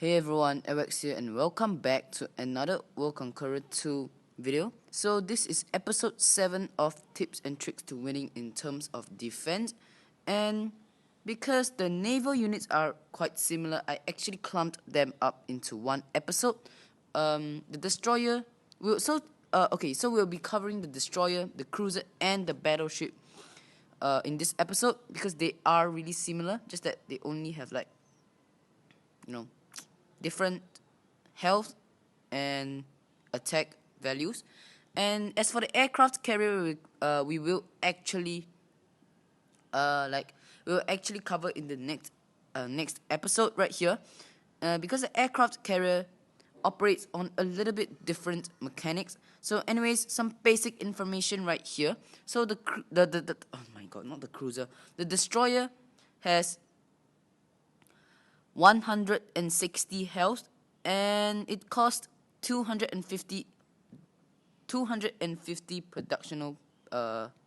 Hey everyone, Alex here and welcome back to another World Conqueror 2 video. So this is episode 7 of tips and tricks to winning in terms of defense, and because the naval units are quite similar, I actually clumped them up into one episode. The destroyer so we'll be covering the destroyer, the cruiser and the battleship in this episode because they are really similar, just that they only have you know different health and attack values. And as for the aircraft carrier, we will actually cover in the next episode right here, because the aircraft carrier operates on a little bit different mechanics. So anyways, some basic information right here. So the oh my god, not the cruiser, the destroyer has 160 health, and it cost 250 productional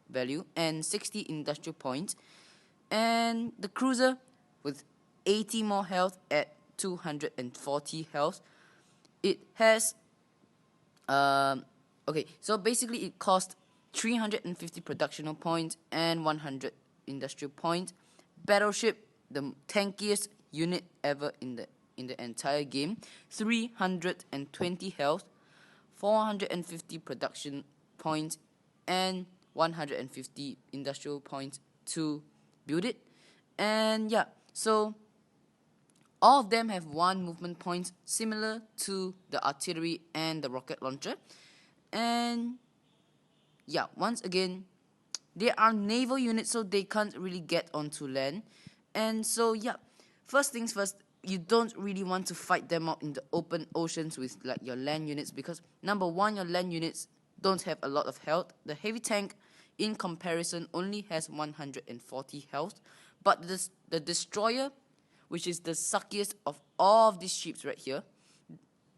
value and 60 industrial points. And the cruiser with 80 more health at 240 health, it has so basically it cost 350 productional points and 100 industrial points. Battleship, the tankiest unit ever in the entire game, 320 health, 450 production points and 150 industrial points to build it. And yeah, so all of them have one movement point similar to the artillery and the rocket launcher. And yeah, once again, they are naval units, so they can't really get onto land. And so yeah, first things first, you don't really want to fight them out in the open oceans with like your land units, because number one, your land units don't have a lot of health. The heavy tank in comparison only has 140 health, but the destroyer, which is the suckiest of all of these ships right here,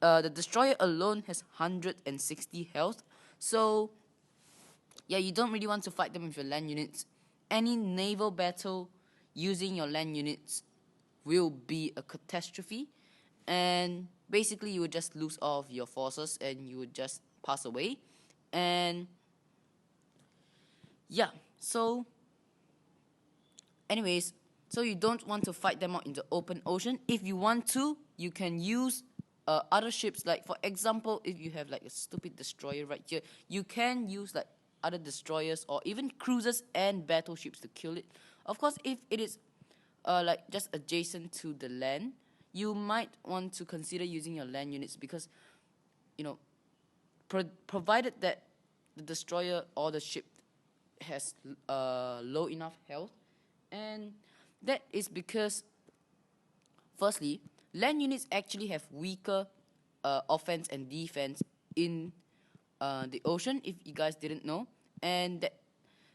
the destroyer alone has 160 health. So yeah, you don't really want to fight them with your land units. Any naval battle using your land units will be a catastrophe, and basically you would just lose all of your forces and you would just pass away. And yeah, so anyways, so you don't want to fight them out in the open ocean. If you want to, you can use other ships. Like for example, if you have like a stupid destroyer right here, you can use like other destroyers or even cruisers and battleships to kill it. Of course, if it is like just adjacent to the land, you might want to consider using your land units, because provided that the destroyer or the ship has low enough health. And that is because, firstly, land units actually have weaker offense and defense in the ocean, if you guys didn't know. And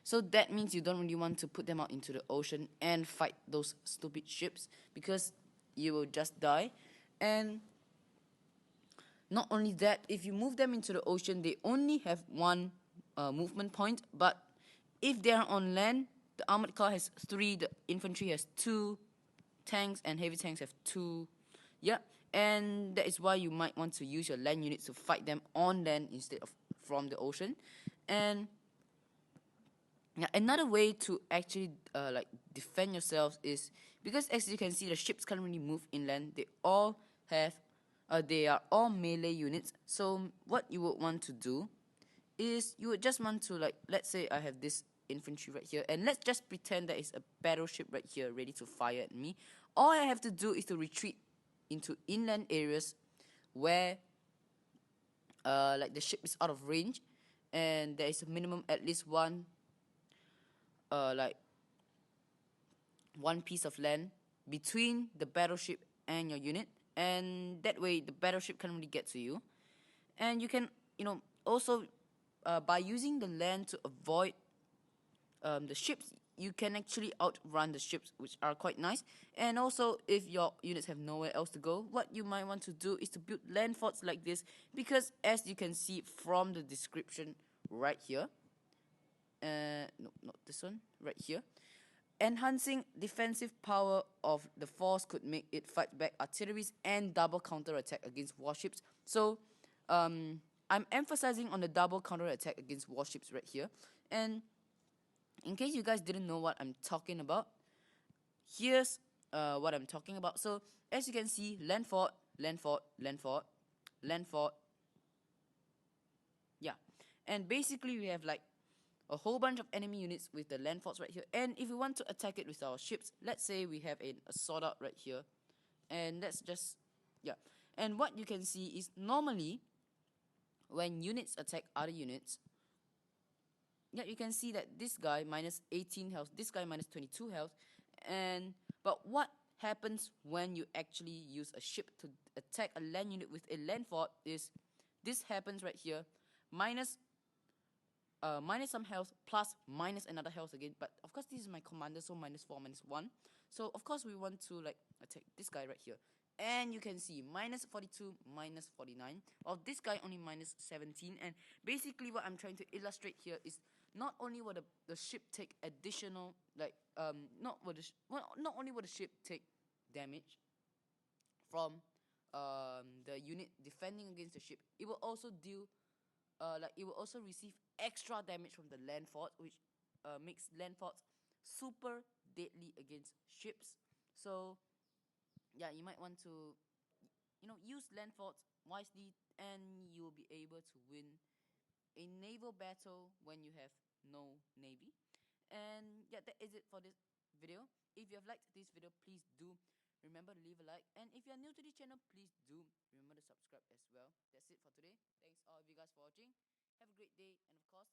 so that means you don't really want to put them out into the ocean and fight those stupid ships, because you will just die. And not only that, if you move them into the ocean, they only have one movement point. But if they are on land, the armored car has 3, the infantry has 2, tanks and heavy tanks have 2. Yeah, and that is why you might want to use your land units to fight them on land instead of from the ocean. And yeah, another way to actually defend yourselves is, because as you can see, the ships can't really move inland. They are all melee units. So what you would want to do is you would just want to, like, let's say I have this infantry right here, and let's just pretend that it's a battleship right here ready to fire at me. All I have to do is to retreat into inland areas where the ship is out of range, and there is a minimum at least one one piece of land between the battleship and your unit, and that way the battleship can't really get to you. And you can also by using the land to avoid the ships, you can actually outrun the ships, which are quite nice. And also, if your units have nowhere else to go, what you might want to do is to build land forts like this, because as you can see from the description right here, no, not this one, right here, Enhancing defensive power of the force could make it fight back artilleries and double counter-attack against warships. So I'm emphasizing on the double counter-attack against warships right here. And in case you guys didn't know what I'm talking about, here's what I'm talking about. So as you can see, land fort, land fort, land fort, land fort. Yeah, and basically we have like a whole bunch of enemy units with the land forts right here. And if we want to attack it with our ships, let's say we have a sword out right here, and let's just, yeah. And what you can see is normally when units attack other units, yeah, you can see that this guy minus 18 health, this guy minus 22 health, and but what happens when you actually use a ship to attack a land unit with a land fort is this happens right here, minus some health plus minus another health again. But of course this is my commander, so minus 4 minus 1. So of course we want to like attack this guy right here, and you can see minus 42 minus 49, while this guy only minus 17. And basically what I'm trying to illustrate here is not only will the ship take additional like not only will the ship take damage from the unit defending against the ship, it will also deal it will also receive extra damage from the land fort, which makes land forts super deadly against ships. So yeah, you might want to use land forts wisely, and you will be able to win a naval battle when you have no navy. And yeah, that is it for this video. If you have liked this video, please do remember to leave a like, and if you are new to this channel, please do remember to subscribe as well. That's it for today. Thanks all of you guys for watching. Have a great day, and of course,